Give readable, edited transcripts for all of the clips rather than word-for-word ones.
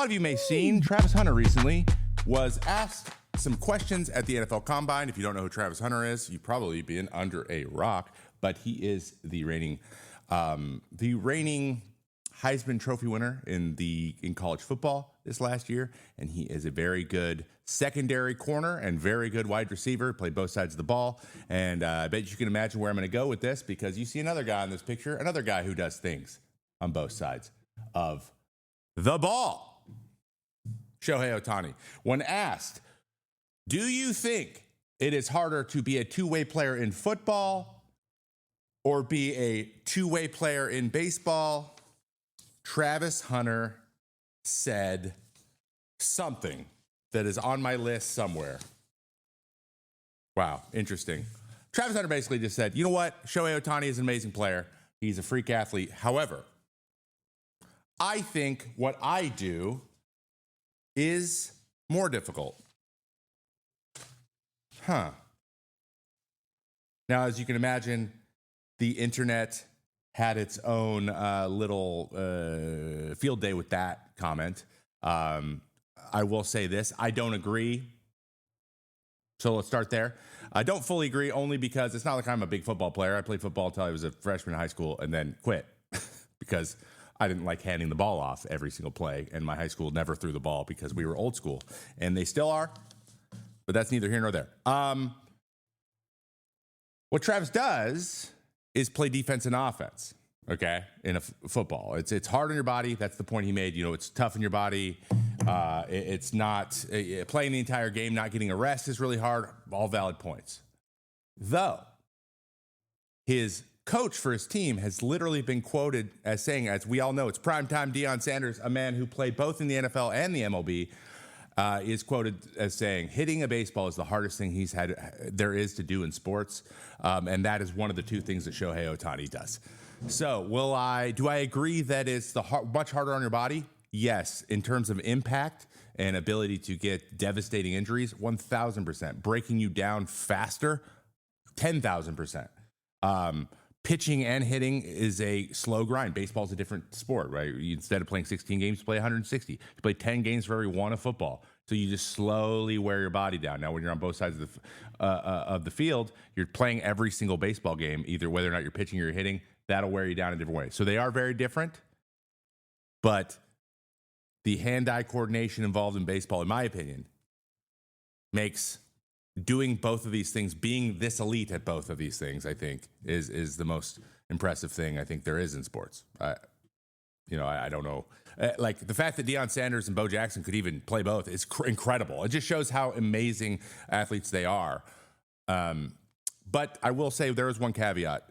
lot of you may have seen Travis Hunter recently was asked some questions at the NFL Combine. If you don't know who Travis Hunter is, you've probably been under a rock, but he is the reigning Heisman Trophy winner in college football this last year, and he is a very good secondary corner and very good wide receiver. Played both sides of the ball, and I bet you can imagine where I'm going to go with this, because you see another guy in this picture, another guy who does things on both sides of the ball. Shohei Ohtani. When asked, do you think it is harder to be a two-way player in football or be a two-way player in baseball? Travis Hunter said something that is on my list somewhere. Wow, interesting. Travis Hunter basically just said, you know what? Shohei Ohtani is an amazing player. He's a freak athlete. However, I think what I do is more difficult. Now, as you can imagine, the internet had its own little field day with that comment. I will say this. I don't agree. So let's start there. I don't fully agree, only because it's not like I'm a big football player. I played football until I was a freshman in high school and then quit because I didn't like handing the ball off every single play. And my high school never threw the ball because we were old school. And they still are. But that's neither here nor there. What Travis does is play defense and offense, okay, in football. It's hard on your body. That's the point he made. You know, it's tough on your body. It's not playing the entire game, not getting a rest is really hard. All valid points. Though, his coach for his team has literally been quoted as saying, as we all know, it's primetime Deion Sanders, a man who played both in the NFL and the MLB, is quoted as saying, hitting a baseball is the hardest thing there is to do in sports. And that is one of the two things that Shohei Ohtani does. So do I agree that it's much harder on your body? Yes. In terms of impact and ability to get devastating injuries, 1,000%. Breaking you down faster, 10,000%. Pitching and hitting is a slow grind. Baseball is a different sport, right? Instead of playing 16 games, you play 160. You play 10 games for every one of football. So you just slowly wear your body down. Now, when you're on both sides of the field, you're playing every single baseball game, either whether or not you're pitching or you're hitting. That'll wear you down in different ways. So they are very different. But the hand-eye coordination involved in baseball, in my opinion, makes doing both of these things, being this elite at both of these things, I think, is the most impressive thing I think there is in sports. I don't know. Like the fact that Deion Sanders and Bo Jackson could even play both is incredible. It just shows how amazing athletes they are. But I will say there is one caveat,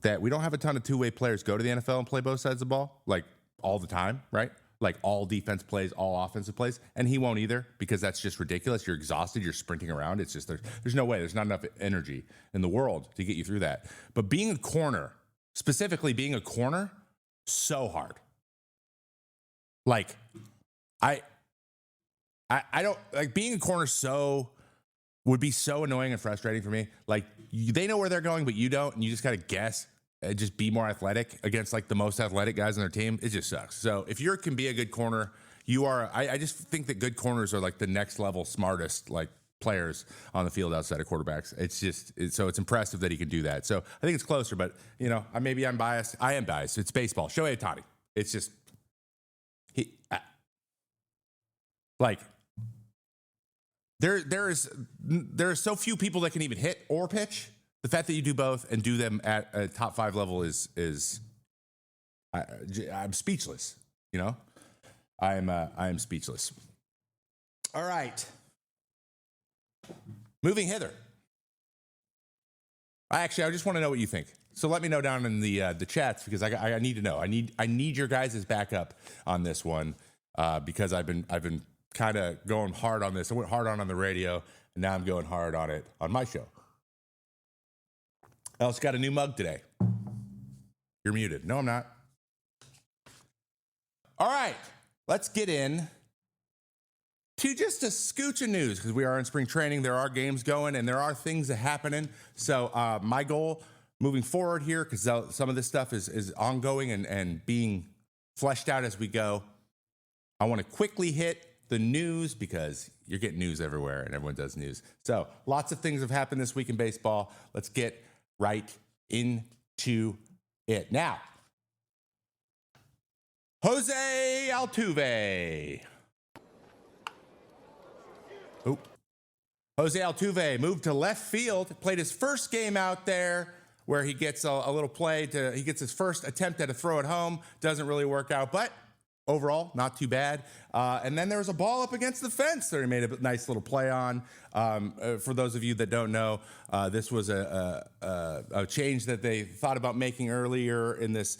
that we don't have a ton of two-way players go to the NFL and play both sides of the ball, like all the time, right? Like all defense plays, all offensive plays, and he won't either, because that's just ridiculous. You're exhausted. You're sprinting around. It's just there's no way. There's not enough energy in the world to get you through that. But being a corner, specifically being a corner, so hard. Like I don't like being a corner. Would be so annoying and frustrating for me. Like they know where they're going, but you don't, and you just got to guess. Just be more athletic against like the most athletic guys on their team. It just sucks. So if you can be a good corner, you are. I just think that good corners are like the next level smartest like players on the field outside of quarterbacks. So it's impressive that he can do that. So I think it's closer, but maybe I'm biased. I am biased. It's baseball. Shohei Ohtani. It's just there are so few people that can even hit or pitch. The fact that you do both and do them at a top 5 level I'm speechless. I am speechless. All right, moving hither. I just want to know what you think. So let me know down in the chats, because I need to know. I need your guys' backup on this one, because I've been kind of going hard on this. I went hard on the radio, and now I'm going hard on it on my show. I also got a new mug today. You're muted. No, I'm not. All right, let's get in to just a scooch of news, because we are in spring training. There are games going, and there are things that happening. So my goal moving forward here, because some of this stuff is ongoing and being fleshed out as we go, I want to quickly hit the news because you're getting news everywhere and everyone does news. So lots of things have happened this week in baseball. Let's get right into it. Now, Jose Altuve. Jose Altuve moved to left field, played his first game out there where he gets a little play. He gets his first attempt at a throw at home. Doesn't really work out, but overall, not too bad. And then there was a ball up against the fence that he made a nice little play on. For those of you that don't know, this was a change that they thought about making earlier in this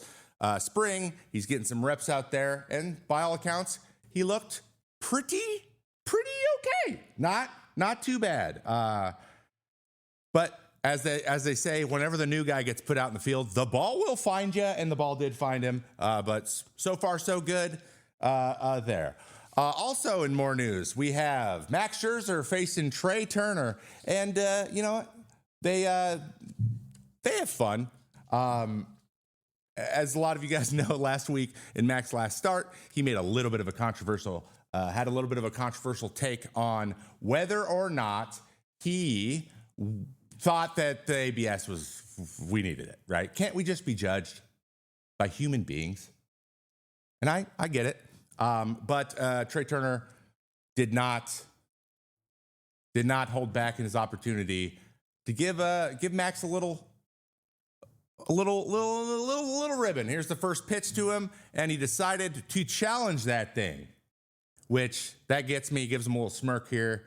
spring. He's getting some reps out there, and by all accounts, he looked pretty okay. Not too bad. But as they say, whenever the new guy gets put out in the field, the ball will find you, and the ball did find him. But so far, so good there. Also in more news, we have Max Scherzer facing Trey Turner. And you know what? They have fun. As a lot of you guys know, last week in Max's last start, he made a little bit of a controversial take on whether or not he thought that the ABS we needed it, right? Can't we just be judged by human beings? And I get it. But Trey Turner did not hold back in his opportunity to give Max a little ribbon. Here's the first pitch to him, and he decided to challenge that thing, which that gets me, gives him a little smirk here.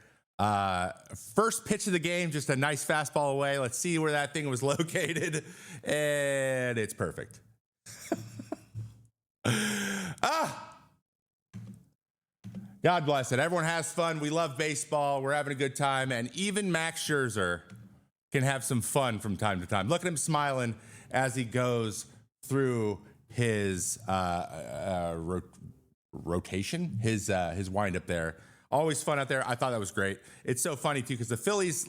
First pitch of the game, just a nice fastball away. Let's see where that thing was located, and it's perfect. God bless it. Everyone has fun. We love baseball. We're having a good time, and even Max Scherzer can have some fun from time to time. Look at him smiling as he goes through his rotation, his windup there. Always fun out there. I thought that was great. It's so funny too because the Phillies,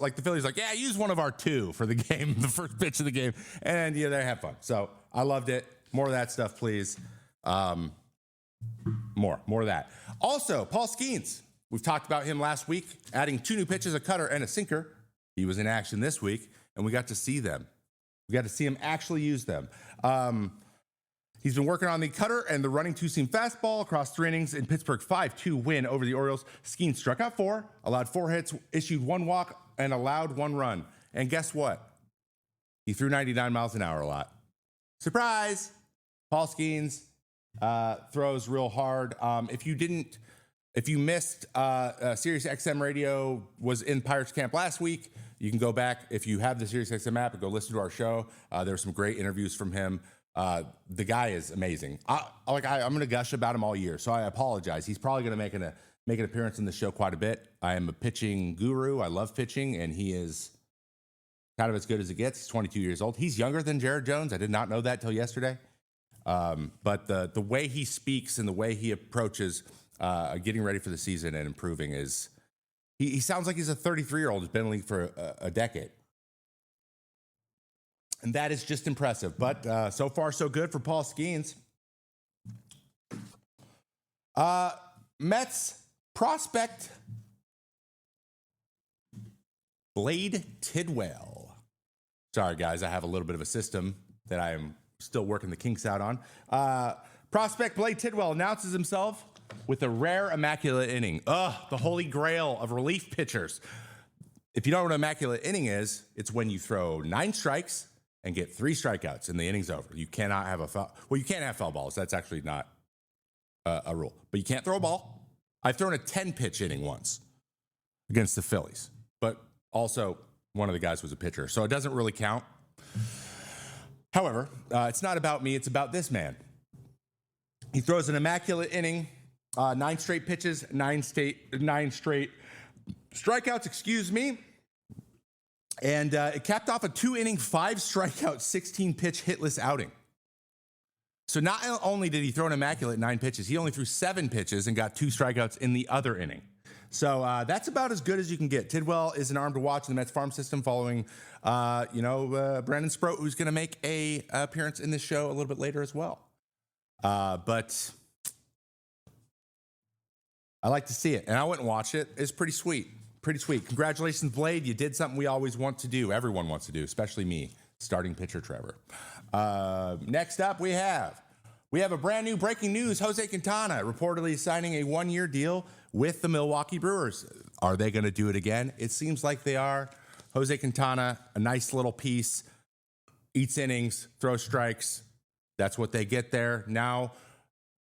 yeah, use one of our two for the game, the first pitch of the game, and yeah, they have fun. So I loved it. More of that stuff, please. More of that. Also, Paul Skenes. We've talked about him last week, adding 2 new pitches, a cutter and a sinker. He was in action this week, and we got to see them. We got to see him actually use them. He's been working on the cutter and the running 2-seam fastball across 3 innings in Pittsburgh's 5-2 win over the Orioles. Skenes struck out 4, allowed 4 hits, issued 1 walk, and allowed 1 run. And guess what? He threw 99 miles an hour a lot. Surprise! Paul Skenes throws real hard. If you missed Sirius XM Radio was in Pirates camp last week, you can go back if you have the Sirius XM app and go listen to our show. There were some great interviews from him. The guy is amazing. I'm going to gush about him all year, so I apologize. He's probably going to make an appearance in the show quite a bit. I am a pitching guru. I love pitching, and he is kind of as good as it gets. He's 22 years old. He's younger than Jared Jones. I did not know that till yesterday. But the way he speaks and the way he approaches getting ready for the season and improving is he sounds like he's a 33-year-old who's been in the league for a decade. And that is just impressive. But so far, so good for Paul Skenes. Mets prospect Blade Tidwell. Sorry, guys, I have a little bit of a system that I am still working the kinks out on. Prospect Blade Tidwell announces himself with a rare immaculate inning. The holy grail of relief pitchers. If you don't know what an immaculate inning is, it's when you throw 9 strikes and get 3 strikeouts and the inning's over. You cannot have a foul. Well, you can't have foul balls. That's actually not a rule. But you can't throw a ball. I've thrown a 10-pitch inning once against the Phillies. But also, one of the guys was a pitcher. So it doesn't really count. However, it's not about me. It's about this man. He throws an immaculate inning, 9 straight pitches, 9 straight strikeouts, excuse me. And it capped off a 2-inning, 5-strikeout, 16-pitch hitless outing. So not only did he throw an immaculate 9 pitches, he only threw 7 pitches and got 2 strikeouts in the other inning. So that's about as good as you can get. Tidwell is an arm to watch in the Mets farm system following, Brandon Sproat, who's going to make a appearance in this show a little bit later as well. But I like to see it, and I went and watched it. It's pretty sweet. Pretty sweet. Congratulations, Blade. You did something we always want to do. Everyone wants to do, especially me, starting pitcher Trevor. Next up, we have a brand new breaking news. Jose Quintana reportedly signing a 1-year deal with the Milwaukee Brewers. Are they going to do it again? It seems like they are. Jose Quintana, a nice little piece, eats innings, throws strikes. That's what they get there. Now,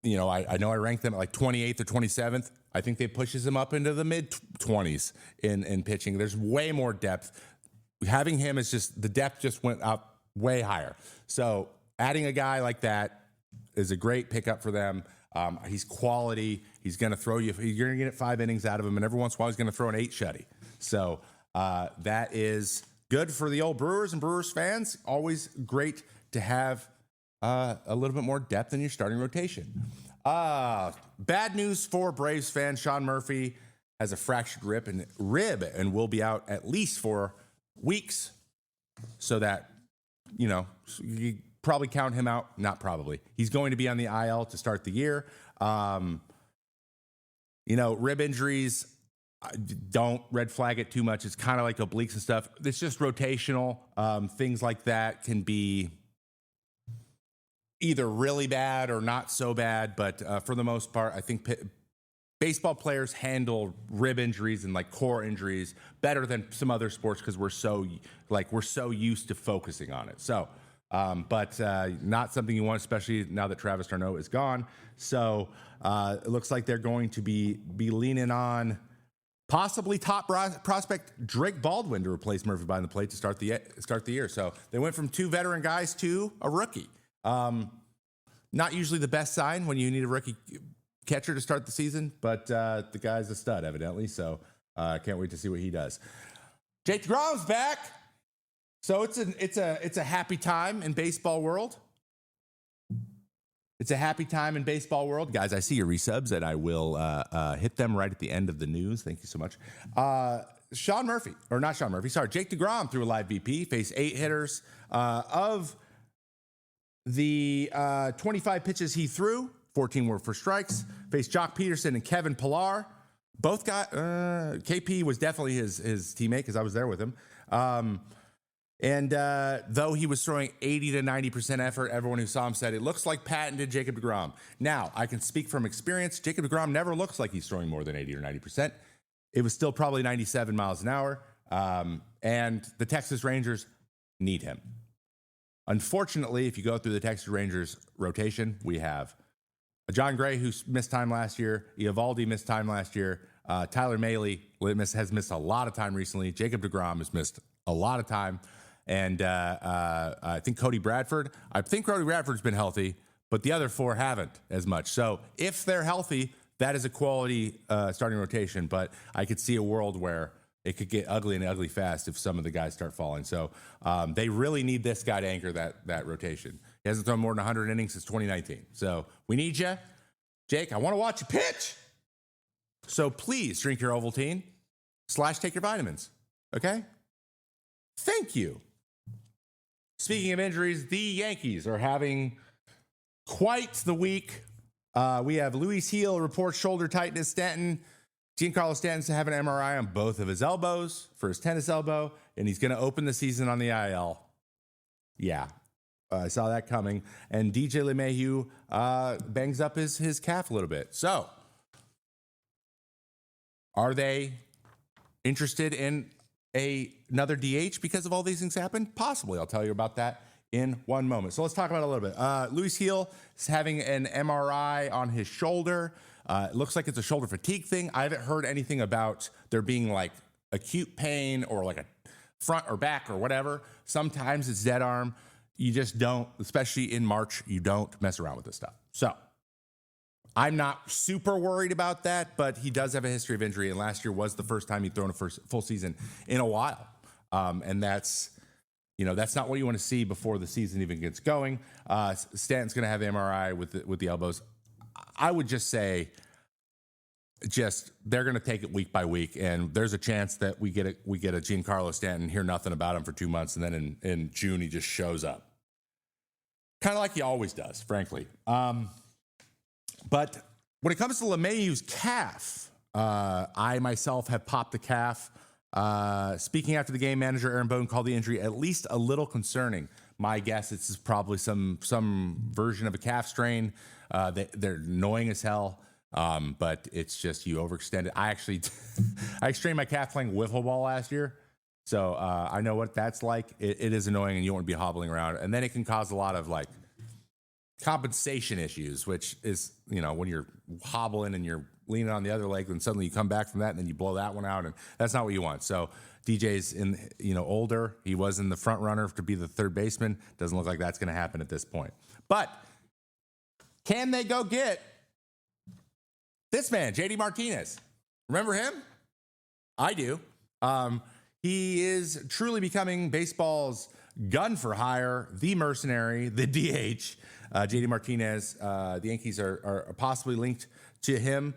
I know I ranked them at like 28th or 27th. I think they pushes him up into the mid-20s in pitching. There's way more depth. Having him is just, the depth just went up way higher. So adding a guy like that is a great pickup for them. He's quality. He's going to throw you. You're going to get 5 innings out of him, and every once in a while he's going to throw an 8 shutty. So that is good for the old Brewers and Brewers fans. Always great to have a little bit more depth in your starting rotation. Bad news for Braves fans. Sean Murphy has a fractured rib and will be out at least for weeks. So that, you probably count him out. Not probably. He's going to be on the IL to start the year. Rib injuries, don't red flag it too much. It's kind of like obliques and stuff. It's just rotational. Things like that can be either really bad or not so bad. But for the most part, I think baseball players handle rib injuries and like core injuries better than some other sports because we're so used to focusing on it. So, but not something you want, especially now that Travis d'Arnaud is gone. So it looks like they're going to be leaning on possibly top prospect Drake Baldwin to replace Murphy behind the plate to start the year. So they went from 2 veteran guys to a rookie. Not usually the best sign when you need a rookie catcher to start the season, but the guy's a stud evidently. So I can't wait to see what he does. Jake deGrom's back. So it's a happy time in baseball world. It's a happy time in baseball world. Guys, I see your resubs and I will hit them right at the end of the news. Thank you so much. Jake deGrom threw a live BP, faced 8 hitters. Of the 25 pitches he threw, 14 were for strikes. Faced Jock Peterson and Kevin Pillar. Both got, KP was definitely his teammate because I was there with him. And though he was throwing 80 to 90% effort, everyone who saw him said it looks like patented Jacob deGrom. Now, I can speak from experience. Jacob deGrom never looks like he's throwing more than 80 or 90%. It was still probably 97 miles an hour. And the Texas Rangers need him. Unfortunately, if you go through the Texas Rangers rotation, we have John Gray, who missed time last year. Eovaldi missed time last year. Tyler Mahle has missed a lot of time recently. Jacob deGrom has missed a lot of time. And I think Cody Bradford's been healthy, but the other 4 haven't as much. So if they're healthy, that is a quality starting rotation. But I could see a world where it could get ugly and ugly fast if some of the guys start falling. So they really need this guy to anchor that rotation. He hasn't thrown more than 100 innings since 2019. So we need you. Jake, I want to watch you pitch. So please drink your Ovaltine / take your vitamins. Okay? Thank you. Speaking of injuries, the Yankees are having quite the week. We have Luis Gil reports shoulder tightness. Giancarlo Stanton's to have an MRI on both of his elbows for his tennis elbow, and he's going to open the season on the IL. Yeah, I saw that coming. And DJ LeMahieu bangs up his calf a little bit. So, are they interested in another DH because of all these things happened? Possibly. I'll tell you about that in one moment. So let's talk about it a little bit. Luis Gil is having an MRI on his shoulder. It looks like it's a shoulder fatigue thing. I haven't heard anything about there being like acute pain or like a front or back or whatever. Sometimes it's dead arm. You just don't, especially in March, you don't mess around with this stuff. So I'm not super worried about that, but he does have a history of injury, and last year was the first time he'd thrown a full season in a while. And that's not what you want to see before the season even gets going. Stanton's going to have the MRI with the elbows. I would just say, they're going to take it week by week, and there's a chance that we get a Giancarlo Stanton, hear nothing about him for 2 months, and then in June he just shows up, kind of like he always does, frankly. But when it comes to LeMahieu's calf, I myself have popped the calf. Speaking after the game, manager Aaron Bone called the injury at least a little concerning. My guess is probably some version of a calf strain. They're annoying as hell, but it's just you overextend it. I actually I strained my calf playing wiffle ball last year, so I know what that's like. It is annoying, and you don't want to be hobbling around, and then it can cause a lot of like compensation issues, which is, when you're hobbling and you're leaning on the other leg, then suddenly you come back from that and then you blow that one out, and that's not what you want. So DJ's older. He was in the front runner to be the third baseman. Doesn't look like that's going to happen at this point. But can they go get this man, JD Martinez? Remember him? I do. He is truly becoming baseball's gun for hire, the mercenary, the DH. JD Martinez, the Yankees are possibly linked to him.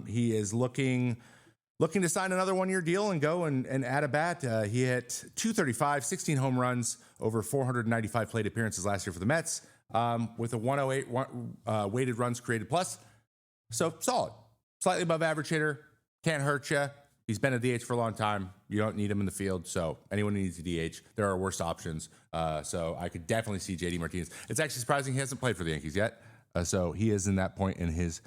He is looking to sign another one-year deal and go and add a bat. He hit 235, 16 home runs, over 495 plate appearances last year for the Mets, with a 108 weighted runs created plus. So solid, slightly above average hitter, can't hurt you. He's been a DH for a long time. You don't need him in the field. So anyone who needs a DH, there are worse options. So I could definitely see JD Martinez. It's actually surprising he hasn't played for the Yankees yet. So he is in that point in his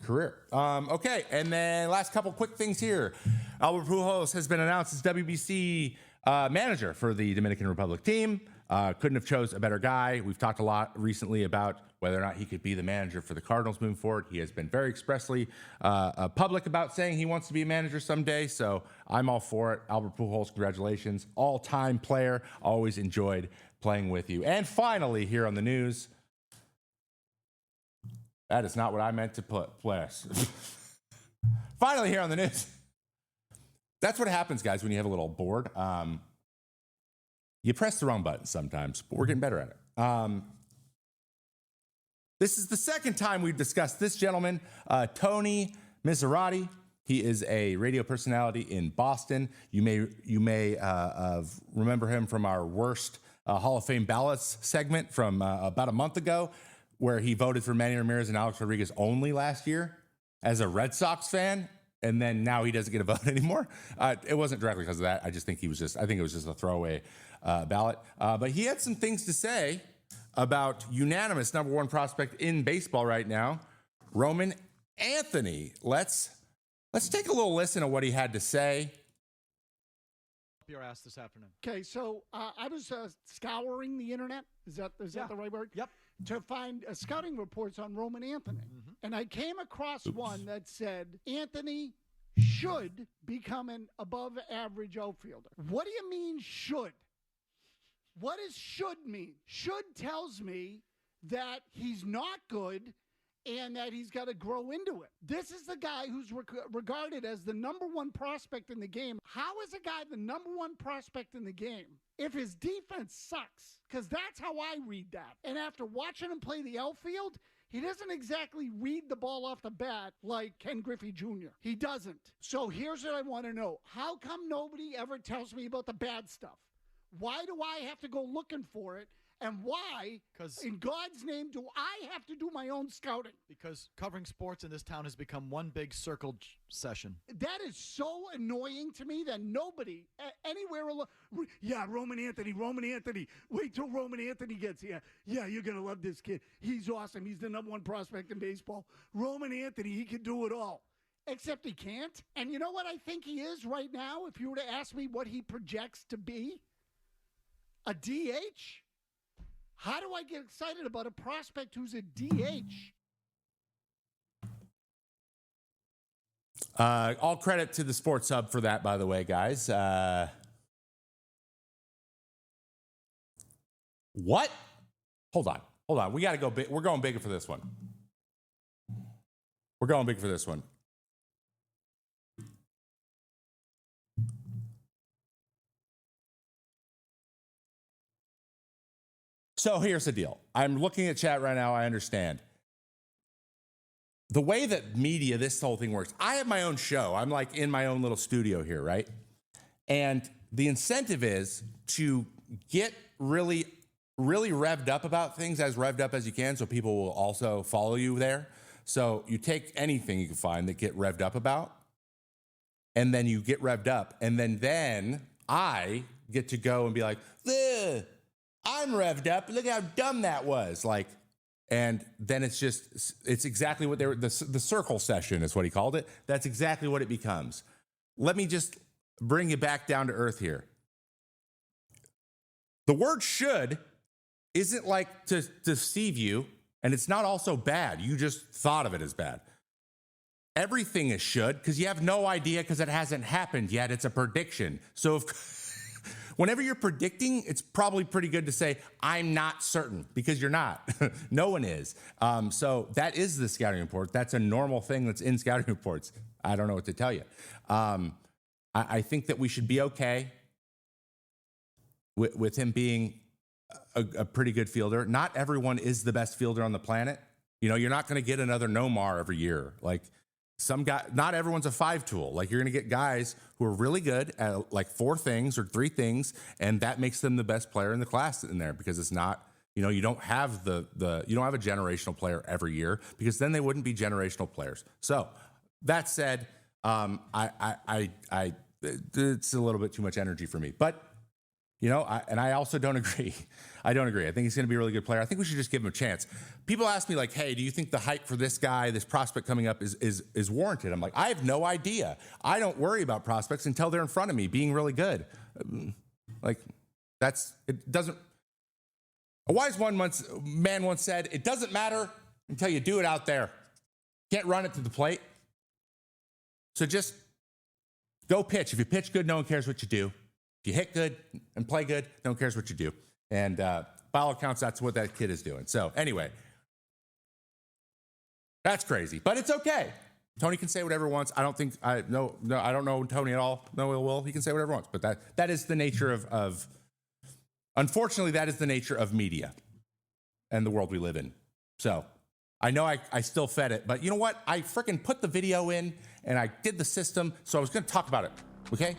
career. Okay, and then last couple quick things here. Albert Pujols has been announced as WBC manager for the Dominican Republic team. Couldn't have chose a better guy. We've talked a lot recently about whether or not he could be the manager for the Cardinals moving forward. He has been very expressly public about saying he wants to be a manager someday, so I'm all for it. Albert Pujols, congratulations. All-time player. Always enjoyed playing with you. And finally, here on the news, that is not what I meant to put. Finally, here on the news. That's what happens, guys, when you have a little board. You press the wrong button sometimes, but we're getting better at it. This is the second time we've discussed this gentleman, Tony Miserati. He is a radio personality in Boston. You may remember him from our worst Hall of Fame ballots segment from about a month ago, where he voted for Manny Ramirez and Alex Rodriguez only last year as a Red Sox fan. And then now he doesn't get a vote anymore. It wasn't directly because of that. I think it was just a throwaway ballot. But he had some things to say about unanimous number one prospect in baseball right now, Roman Anthony. Let's take a little listen to what he had to say. Your ass this afternoon. Okay, so I was scouring the internet. Is that the right word? Yep. To find scouting reports on Roman Anthony. Mm-hmm. And I came across one that said Anthony should become an above average outfielder. What do you mean should? What does should mean? Should tells me that he's not good and that he's got to grow into it. This is the guy who's regarded as the number one prospect in the game. How is a guy the number one prospect in the game if his defense sucks? Because that's how I read that. And after watching him play the outfield, he doesn't exactly read the ball off the bat like Ken Griffey Jr. He doesn't. So here's what I want to know. How come nobody ever tells me about the bad stuff? Why do I have to go looking for it? And why, in God's name, do I have to do my own scouting? Because covering sports in this town has become one big circle session. That is so annoying to me that nobody anywhere Roman Anthony. Wait till Roman Anthony gets here. Yeah, you're going to love this kid. He's awesome. He's the number one prospect in baseball. Roman Anthony, he can do it all. Except he can't. And you know what I think he is right now? If you were to ask me what he projects to be? A DH? How do I get excited about a prospect who's a DH? All credit to the Sports Hub for that, by the way, guys. What? Hold on. We got to go big. We're going bigger for this one. So here's the deal. I'm looking at chat right now. I understand. The way that media, this whole thing works, I have my own show. I'm like in my own little studio here, right? And the incentive is to get really revved up about things, as revved up as you can, so people will also follow you there. So you take anything you can find that get revved up about, and then you get revved up, and then I get to go and be like, "Ugh, I'm revved up. Look how dumb that was." Like, and then it's exactly what the circle session is what he called it. That's exactly what it becomes. Let me just bring you back down to earth here. The word should isn't like to deceive you, and it's not also bad. You just thought of it as bad. Everything is should because you have no idea because it hasn't happened yet. It's a prediction. So whenever you're predicting, it's probably pretty good to say, I'm not certain, because you're not. No one is. So that is the scouting report. That's a normal thing that's in scouting reports. I don't know what to tell you. I think that we should be okay with him being a pretty good fielder. Not everyone is the best fielder on the planet. You know, you're not going to get another Nomar every year. Like, some guy, not everyone's a 5-tool. Like, you're going to get guys who are really good at like 4 things or 3 things, and that makes them the best player in the class in there, because it's not, you know, you don't have you don't have a generational player every year, because then they wouldn't be generational players. So that said, it's a little bit too much energy for me, but you know, I also don't agree. I don't agree. I think he's going to be a really good player. I think we should just give him a chance. People ask me like, hey, do you think the hype for this guy, this prospect coming up is warranted? I'm like, I have no idea. I don't worry about prospects until they're in front of me being really good. Like, it doesn't. A wise man once said, it doesn't matter until you do it out there. Can't run it to the plate. So just go pitch. If you pitch good, no one cares what you do. If you hit good and play good, no one cares what you do. And by all accounts, that's what that kid is doing. So anyway, that's crazy, but it's okay. Tony can say whatever he wants. I don't know Tony at all. No ill will. He can say whatever he wants. But that is the nature of unfortunately, that is the nature of media and the world we live in. So I know I still fed it, but you know what? I freaking put the video in and I did the system. So I was going to talk about it. Okay.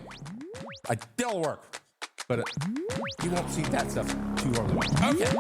I did all the work, but you won't see that stuff too long. Okay.